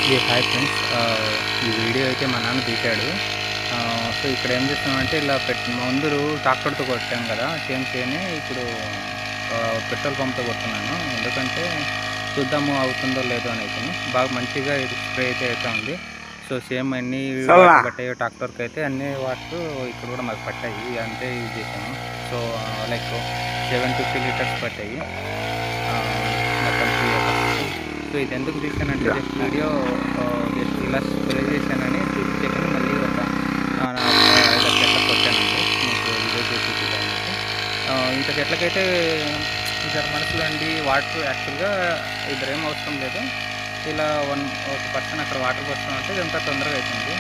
Hi friends. ఈ video అయితే మా నాన్న తీశాడు. సో ఇక్కడ ఏం చేస్తామంటే ఇలా ముందు ట్రాక్టర్తో కొట్టాం కదా, సేమ్ ఇప్పుడు పెట్రోల్ పంప్తో కొడుతున్నాను. ఎందుకంటే చూద్దాము అవుతుందో లేదో అని అయితే బాగా మంచిగా ఇది స్ప్రే అయితే ఉంది. సో సేమ్ అన్ని వాటర్ పట్టాయి ట్రాక్టర్కి అయితే, అన్ని వాటర్ ఇక్కడ కూడా మాకు పట్టాయి. అంతే యూజ్ చేసాము. సో లైక్ 750 లీటర్స్ పట్టాయి మొత్తం 3 acres. సో ఇది ఎందుకు తీసానంటే జస్ట్ వీడియో జస్ట్ ఇలా స్ప్రే చేశానని చూపించేకని మళ్ళీ ఒక 5 చెట్లకు కొట్టానండి. మీకు వీడియో చేసి చూపించడానికి. ఇంత చెట్లకైతే ఇద్దరు మనుషులు అండి వాటర్ యాక్చువల్గా ఇద్దరేం అవసరం లేదు. ఇలా ఒక పర్సన్ అక్కడ వాటర్ పోస్తామంటే ఇదంతా తొందరగా అవుతుంది.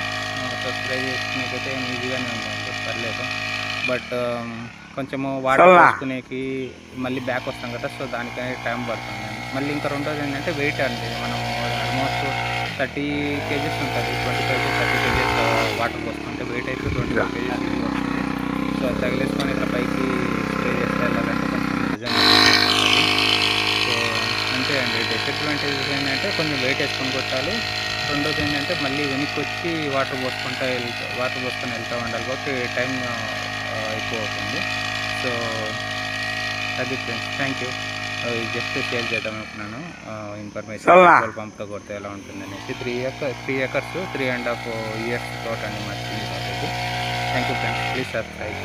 సో స్ప్రే చేసుకునేకైతే ఈజీగానే ఉందండి, పర్లేదు. బట్ కొంచెము వాటర్ పోసుకునేకి మళ్ళీ బ్యాక్ వస్తాం కదా, సో దానికనే టైం పడుతుంది. మళ్ళీ ఇంకా రెండోది ఏంటంటే వెయిట్ అండి. మనం ఆల్మోస్ట్ 30 kgs ఉంటుంది, 25 to 30 kgs వాటర్ పోసుకుంటే వెయిట్ అయితే 25 kgs ఈజీ వస్తుంది. సో అది తగిలేసుకొని ఇట్లా పైకి స్ప్రే చేస్తే వెళ్ళాలంటే కొంచెం నిజంగా ఉంటుంది. సో అంతే అండి. డిసడ్వాంటేజెస్ ఏంటంటే కొంచెం వెయిట్ వేసుకొని కొట్టాలి. రెండోది ఏంటంటే మళ్ళీ వెనక్కి వచ్చి వాటర్ పోసుకొని వెళ్తూ ఉండాలి, కాబట్టి టైం ఎక్కువ అవుతుంది. సో అది friends, thank you. Just share చేద్దాం అనుకున్నాను ఇన్ఫర్మేషన్. పెట్రోల్ పంప్తో కొడితే ఎలా ఉంటుంది అనేసి. 3 acres 3.5 years తోట అండి మా చిన్ని తోట ఇది. Thank you friends, please subscribe.